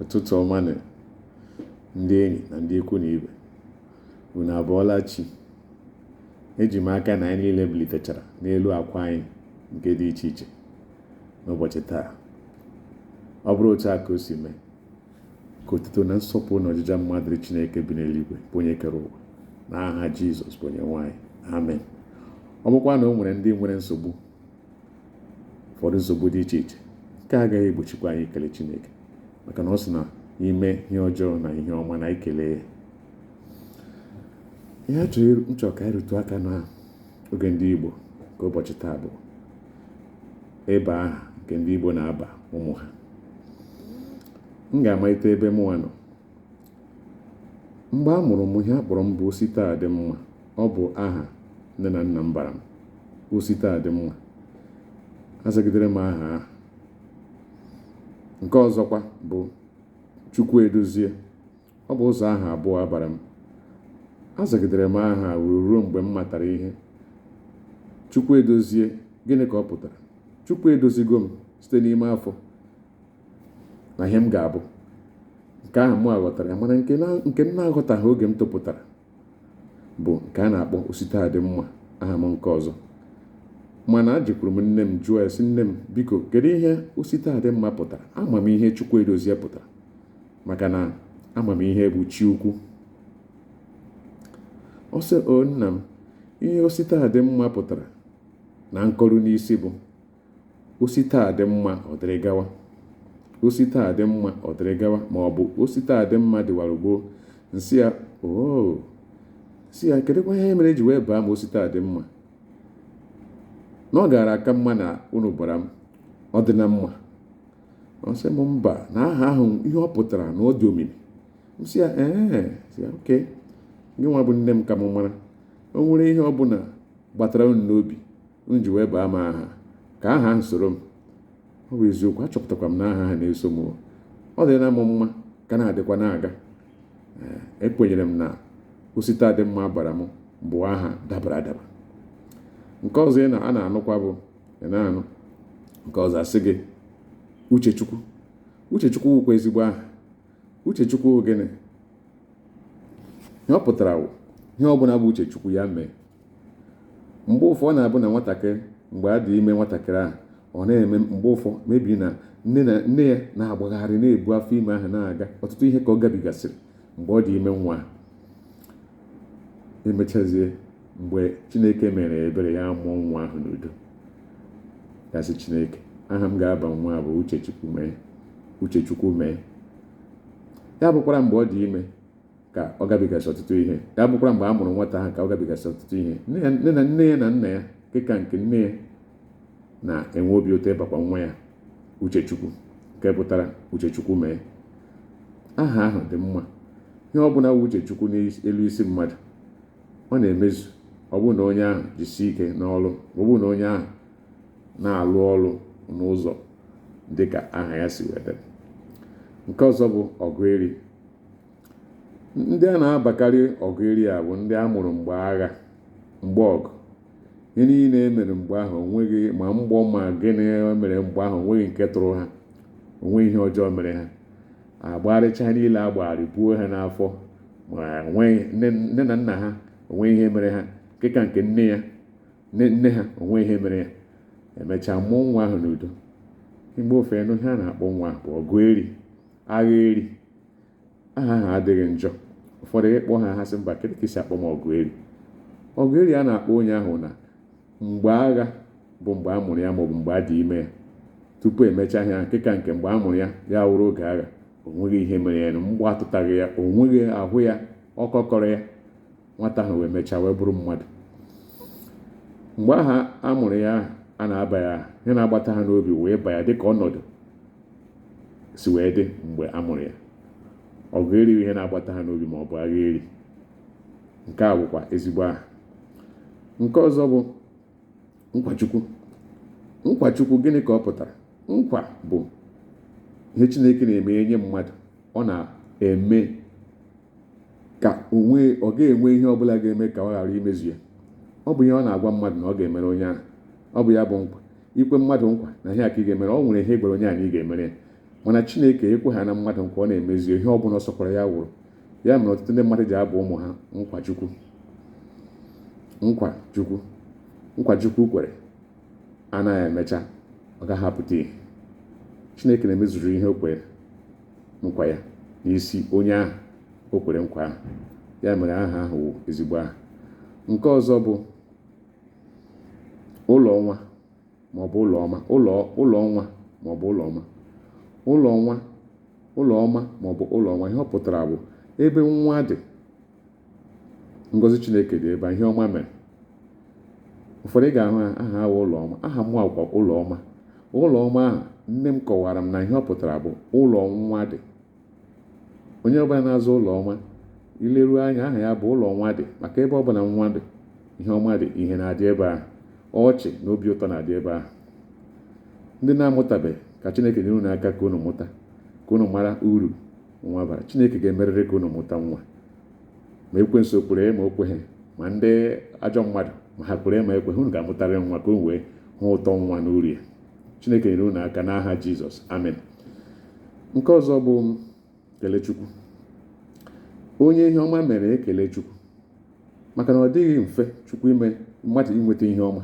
Ụtụtụ ọma na ndị enyi na ndị ikwu na ibe, unu abụọla chi. Eji m aka na anyị niile bilitechara n'elu akwa anyị nke dị iche iche n'ụbọchị taa. Ọ bụrụ otu a ka o si mee, ka otuto na nsọpụrụ na ọjịja mmadụ dịrị Chineke bi n'eluigwe bụ onye kere ụwa, n'aha Jizọs bụ onye nwanyị. Amen. Ọ bụkwa na o nwere ndị nwere nsogbu, ụfọdụ nsogbu dị iche iche, nke agaghị egbochikwa anyị ikele Chineke, maka na ọ sị na ime ihe ọjọọ na ihe ọma na ikele ya. Ihe a chọrọ ka anyị rụtụ aka na oge ndị Igbo ka ụbọchị taa bụ ịba aha nke ndị Igbo na-aba ụmụ ha. M ga-amalite ebe mụnwa nọ. Mgbe a mụrụ m, ihe a kpọrọ m bụ Osita Adịmma. Ọ bụ aha nne na nna m bara m, Osita Adịmma. Azagidere m aha ahụ. Nke ọzọkwa bụ Chukwuedozie. Ọ bụ ụzọ aha abụọ a bara m. Azagidere m aha ruo mgbe m matara ihe. Chukwuedozie, gịnị ka ọ pụtara? Chukwu edozigo m site n'ime afọ na ihe m ga-abụ. Nke ahụ m aghọtara ya, mana nke m na-aghọtaghị oge m topụtara bụ nke a na-akpọ Osita Adịmma, aha m nke ọzọ. Mana ajikwuru m nne m jụọ ya sị, nne m, biko kedu ihe Osita Adịmma pụtara? Ama m ihe Chukwuedozie pụtara, maka na ama m ihe bụ chi ukwu. Ọ sị, o nna m, ihe Osita Adịmma pụtara na nkọrụ n'isi bụ Osita Adịmma ọ dịrị gawa, Osita Adịmma ọ dịrị gawa, ma ọ bụ Osita Adịmma dịwara gboo. Nsị ya, si ya, kedụkwa ihe mere eji wee baa m Osita Adịmma? Na ọ gaara aka mma na unu bara m ọ dị na mma. Ọ sị m, mba, na aha ahụ ihe ọ pụtara na ọ dị omimi. M sị ya, sị ya, oke, gị nwa bụ nne m ka m mara, o nwere ihe ọbụla gbatara unu n'obi unu ji wee baa m aha, ka aha ahụ soro m. Ọ bụ eziokwu, achọpụtakwa m na aha ha na-eso m. Ọ dị na m mma, ka na-adịkwa na-aga. Ekwenyere m na Osita Adịmma bara m bụ aha dabara adaba. Nke ọzọ a na-anụkwa bụ na-anụ nke ọzọ asị gị Uchechukwu. Uchechukwu wụkwa ezigbo aha. Uchechukwu gịnị? Ihe ọ pụtara bụ ihe ọbụla bụ Uchechukwu ya mee. Mgbe ụfọ ọ na-abụ na nwatakịrị, mgbe a dị ime nwatakịrị ahụ, ọ na-eme mgbe ụfọ mebi na nne ya na-agbagharị na-ebu afọ ime ahụ na-aga, ọtụtụ ihe ka ọ gabigasịrị mgbe ọ dị ime nwa. Emechazie mgbe Chineke mere ebere ya mụọ nwa ahụ n'udo, ya sị Chineke, aha m ga-aba nwa bụ Uchechukwu mee. Ya bụkwara mgbe ọ dị ime ka ọ gabigasị ọtụtụ ihe. Ya bụkwara mgbe a mụrụ nwata ahụ ka ọ gabigasị ọtụtụ ihe. Nne ya na nna ya, dịka nke nne ya na-enwe obi ụtọ ịbakwa nwa ya Uchechukwu, nke pụtara Uchechukwu mee. Aha ahụ dị mma. Ihe ọ bụla Uchechukwu n'elu isi mmadụ, ọ na-emezu. Ọ bụrụ na onye ahụ jisie ike n'ọrụ, ọ bụrụ na onye ahụ na-alụ ọrụ n'ụzọ dịka aha ya si wee. Nke ọzọ bụ Ọgụeri. Ndị a na-abakarị Ọgụeri a bụ ndị a mụrụ mgbe agha, mgbe ọgụ. Ihe niile emere mgbe ahụ, onweghị ma mgbọ ma gịnị mere mgbe ahụ, onweghị nke tụrụ ha, onweghị ihe ọjọọ mere ha. Agbagharịcha niile agbagharị buo ha n'afọ, ma nne na nna ha onweghị ihe mere ha, dịka nke nne ha onweghị ihe mere ya. Emechaa mụọ nwa ahụ n'udo. Mgbe ofe enu ha na-akpọ nwa bụ Ọgụeri, Aghaeri. Aha ahụ adịghị njọ. Ụfọdụ ịkpọ ha sị, mba, kedu ka isi akpọ m Ọgụeri? Ọgụeri a na-akpọ onye ahụ na mgbe agha bụ mgbe a mụrụ ya, maọbụ mgbe a dị ime ya, tupu emechaa ya, dịka nke mgbe a mụrụ ya, ya wụrụ oge agha, onweghị ihe mere ya, mgbọ atụtaghị ya, onweghị ahụ ya, ọkọkọrọ ya, nwata ahụ wee mechaa wee bụrụ mmadụ. Mgbe aha a mụrụ ya, a na-aba ya aha, ya na-agbata ha n'obi wee ba ya dịka ọnọdụ si wee dị mgbe a mụrụ ya. Ọgụeri ihe na-agbata ha n'obi, ma ọ bụ Aghaeri. Nke a bụkwa ezigbo aha. Nke ọzọ bụ Nkwachukwu. Nkwachukwu, gịnị ka ọ pụtara? Nkwa bụ ihe Chineke na-eme nye mmadụ. Ọ na-eme ka ọ ga-enwe ihe ọbụla ga-eme ka ọ ghara imezu ya. Ọ bụ ihe ọ na-agwa mmadụ na ọ ga-emere onye ahụ. Ọ bụ ya bụ nkwa. Ikwe mmadụ nkwa na ihe aka ị ga-emere, ọ nwere ihe gwara onye anyị ga-emere ya. mana Chineke ekwe ha na mmadụ nke ọ na-emezu ihe ọ bụla ọ sọkwara ya wụrụ. Ya mere ọtụtụ ndị mmadụ ji abụ ụmụ ha nkwa Chukwu kwere anaghị emecha ọ gaghị apụta ihe. Chineke na-emezuru ihe o kwere nkwa ya n'isi onye ahụ o kwere nkwa ahụ. Ya mere aha ahụ wụ ezigbo aha. Nke ọzọ bụ ụlọ ọnwa maọbụ ụlọ ọma. Ụlọ ọnwa maọbụ ụlọ ọma. Ụlọ ọma maọbụ ụlọ ọnwa, ihe ọ pụtara bụ ebe nwa dị, ngọzi Chineke dị ebe ihe ọma mere. Ụfọdụ ị ga-ahụ aha ahụ ụlọ ọma. Aha m akwa ụlọ ọma. Ụlọ ọma ahụ nne m kọwara m na ihe ọ pụtara bụ ụlọ nwa dị. Onye ọbụla na-azụ ụlọ ọma, ileruo anya aha ya bụ ụlọ nwa dị, maka ebe ọbụla nwa dị, ihe ọma dị, ihe na-adị ebe ahụ, ọchị na obi ụtọ na-adị ebe ahụ. Ndị na-amụtabeghị, ka Chineke nyere unu aka ka unu mụta, ka unu mara uru nwa bara. Chineke ga-emerịrị ka unu mụta nwa, ma ekwensu kwere ma o kweghị, ma ndị ajọ mmadụ ma ha kwere ma ekweghị, unu ga-amụtarịrị nwa ka unu wee hụ ụtọ nwa na uru ya. Chineke nyere unu aka n'aha Jizọs, amen. Nke ọzọ bụ kele Chukwu. Onye ihe ọma mere ekele Chukwu, maka na ọ dịghị mfe Chukwu ime mmadụ inweta ihe ọma.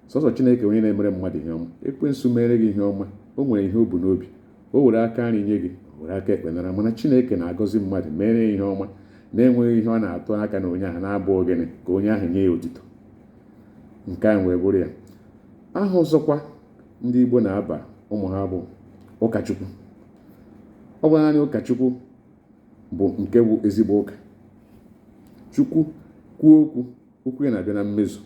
Sọsọ Chineke onye na-emere mmadụ ihe ọma. Ekwensu mere gị ihe ọma, o nwere ihe o bu n'obi, o were aka nri nye gị, o were aka ekpe nara. Mana Chineke na-agọzi mmadụ mere ihe ọma na-enweghị ihe ọ na-atụ aka na onye ahụ na-abụ ogene ka onye ahụ nye ya otito. Nke a wee bụrụ ya. Aha ọzọkwa ndị Igbo na-aba ụmụ ha bụ ụkọchukwu. Ọ bụ naanị ụkọchukwu bụ nke bụ ezigbo ụka. Chukwu kwuo okwu ya na-abịa na mmezu.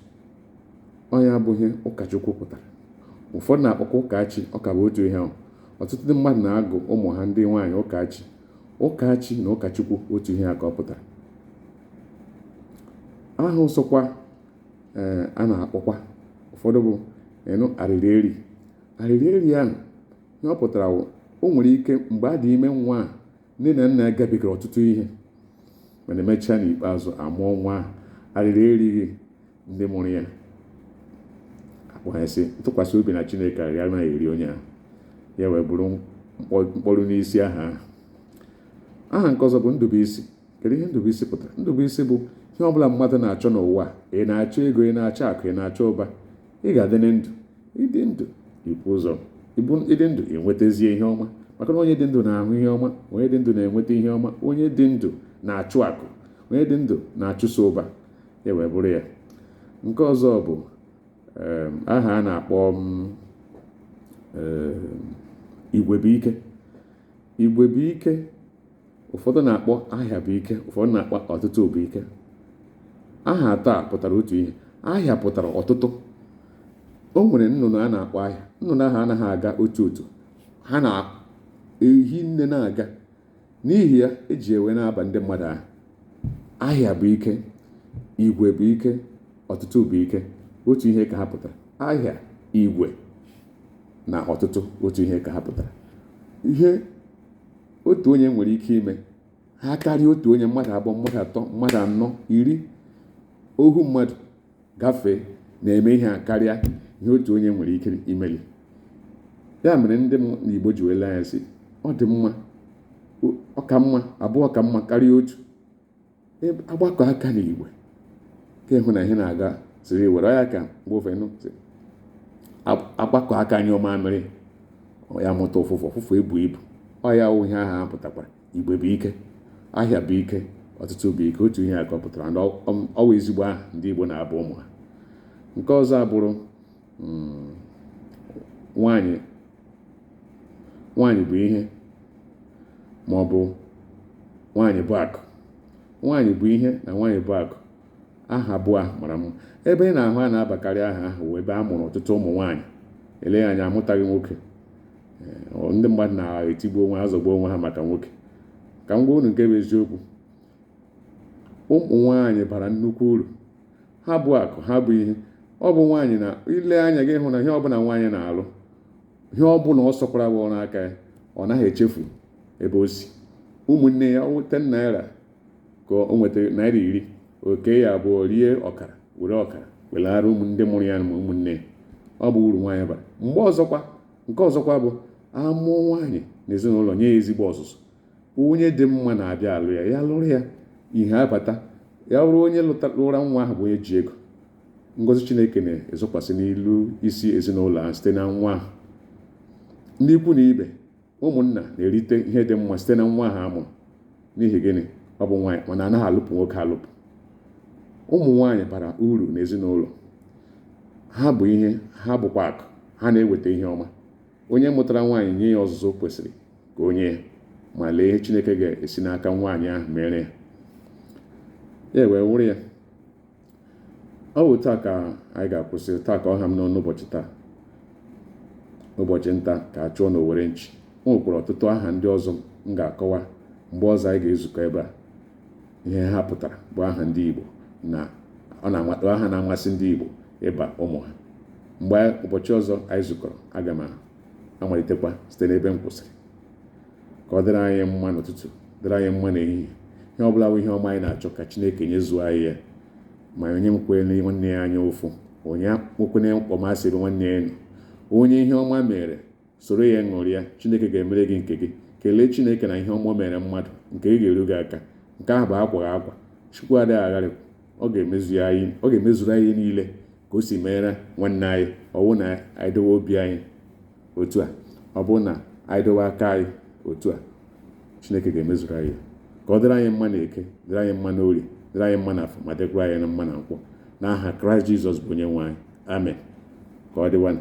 Onye abụghị ụkọchukwu pụtara. Ụfọdụ na-akpọkwa ụkachi, ọ ka bụ otu ihe ahụ. Ọtụtụ ndị mmadụ na-agụ ụmụ ha ndị nwaanyị ụkachi na ụkọchukwu otu ihe ka ọ pụtara. Aha ọzọkwa a na-akpọkwa ụfọdụ bụ arịrị eri ahụ. Ihe ọ pụtara bụ o nwere ike mgbe a dị ime nwa a, nne na nna gabigara ọtụtụ ihe, mana emechaa n'ikpeazụ amụọ nwa ahụ. Arịrị erighị ndị mụrụ ya. Akpọghasị ntụkwasị obi na Chineke arịrị anaghị eri onye ahụ. Ya wee bụrụ mkpọrụ n'isi aha ahụ. Aha nke ọzọ bụ Ndụbụisi. Kedu ihe Ndụbụisi pụtara? Ndụbụisi bụ ihe ọbụla mmadụ na-achọ n'ụwa. Ị na-achọ ego, ị na-achọ akụ, ị na-achọ ụba, ị ga-adị ndụ. Ịdị ndụ ibu ụzọ. Ịdị ndụ enwetazie ihe ọma, maka na onye dị ndụ na-ahụ ihe ọma, onye dị ndụ na-enweta ihe ọma, onye dị ndụ na-achụ akụ, onye dị ndụ na-achụso ụba. Ya wee bụrụ ya. Nke ọzọ bụ aha a na-akpọ Igwebuike. Igwebuike, ụfọdụ na-akpọ ahịa bụ ike, ụfọdụ na-akpọ ọtụtụ bụ ike. Aha atọ a pụtara otu ihe. Ahịa pụtara ọtụtụ. O nwere nnụnụ a na-akpọ ahịa. Nnụnụ ahụ anaghị aga otu. Ha na-ehi nne na-aga. N'ihi ya eji ewe na-aba ndị mmadụ ahụ. Ahịa bụ ike, igwe bụ ike, ọtụtụ bụ ike. Otu ihe ka ha pụtara. Ahịa, igwe na ọtụtụ otu ihe ka ha pụtara. Ihe otu onye nwere ike ime, ha karịa otu onye, mmadụ abụọ, mmadụ atọ, mmadụ anọ, 10, ohu mmadụ gafee na-eme ihe a karịa ihe otu onye nwere ike imeli. Ya mere ndị Igbo ji wele anya sị, ọ dị mma, ọ ka mma, abụọ ka mma karịa otu. Agbakọ aka n'igwe ka ịhụ na ihe na-aga siri were ya ka mgbe ofenụ agbakọ aka anyị ọma mere ya mụta ụfụfụ ebu ibu. Ọ ya wụ ihe aha pụtakwara. Igwe bụ ike, ahịa bụ ike, ọtụtụ bụ ike. Otu ihe a ka ọ pụtara. Ọ wụ ezigbo aha ndị Igbo na-abụ ụmụ ha. Nke ọzọ abụrụ nwanyị. Nwanyị bụ ihe, ma ọ bụ nwanyị bụ akụ. Nwanyị bụ ihe na nwanyị bụ akụ. Aha abụọ mara mma. Ebe ị na-ahụ a na-abakarị aha ahụ wụ ebe a mụrụ ọtụtụ ụmụ nwaanyị. Eleghị anya amụtaghị nwoke. Ndị mmadụ na-etigbu onwe ha, azọgbu onwe ha maka nwoke. Ka m gwa unu nke bụ eziokwu. Ụmụ nwaanyị bara nnukwu uru. Ha bụ akụ, ha bụ ihe. Ọ bụ nwaanyị na ile anya gị hụ na ihe ọbụla nwaanyị na-alụ, ihe ọbụla ọ sọkwara bụ n'aka ya, ọ naghị echefu ebe o si. Ụmụnne ya ọ 10 naira ka o nwetara naira 10, oke ya abụọ rie ọkara, were ọkara welara ndị mụrụ ya na ụmụnne ya. Ọ bụ uru nwaanyị bara. Nke ọzọkwa bụ amụọ nwaanyị, n'ezinụlọ nye ya ezigbo ọzụzụ. Onye dị mma na-abịa alụ ya, ya lụrụ ya, ihe abata. Ya bụrụ onye lụra nwa ahụ bụ onye ji ego, ngọzi Chineke na-ezokwasị n'ilu isi ezinụlọ ahụ site na nwa ahụ. Ndị ikwu na ibe, ụmụnna na-erite ihe dị mma site na nwa ahụ amụrụ. N'ihi gịnị? Ọ bụ nwaanyị, mana anaghị alụpụ nwoke alụpụ. Ụmụ nwaanyị bara uru n'ezinụlọ. Ha bụ ihe, ha bụkwa akụ, ha na-eweta ihe ọma. Onye mụtara nwaanyị nye ya ọzụzụ kwesịrị ka o nye ya, ma lee ihe Chineke ga-esi n'aka nwaanyị ahụ mere ya. Ya wee wụrụ ya. Ọ bụ taa ka anyị ga-akwụsị, taa ka ọ ha m n'ọnụ ụbọchị taa. Ụbọchị nta ka a chụọ n'Owere nchi. O nwekwara ọtụtụ aha ndị ọzọ m ga-akọwa mgbe ọzọ anyị ga-ezukọ ebe a. Ihe ha pụtara bụ aha ndị Igbo, na aha na-amasị ndị Igbo ịba ụmụ ha. Mgbe ụbọchị ọzọ anyị zukọrọ, aga m amalitekwa site n'ebe m kwụsịrị. Ka ọ dịrị anyị mma n'ụtụtụ, dịrị anyị mma n'ehihie. Ihe ọ bụla bụ ihe ọma anyị na-achọ ka Chineke nyezuo anyị ya. Ma onye mkwere nwanne ya anya ụfụ, onye nwekwene mkpọmasị ebe nwanne ya nọ. Onye ihe ọma mere, soro ya ṅụrịa, Chineke ga-emere gị nke gị. Kelee Chineke na ihe ọma mere mmadụ, nke ị ga-eru gị aka. Nke ahụ bụ akwaghị akwa. Chukwu adịghị agharị. Ọ ga-emezuru anyị niile ka o si mere nwanne anyị. Ọ bụ na anyị dowe obi anyị otu a, ọ bụ na anyị dowe aka anyị otu a, Chineke ga-emezuru anyị. Ka ọ dịrị anyị mma n'Eke, dịrị anyị mma n'Orie, dịrị anyị mma n'Afọ, ma dịkwara anyị na mma na Nkwọ. N'aha Kraịst Jizọs bụ onye nwe anyị. Amen. Ka ọ dịwa.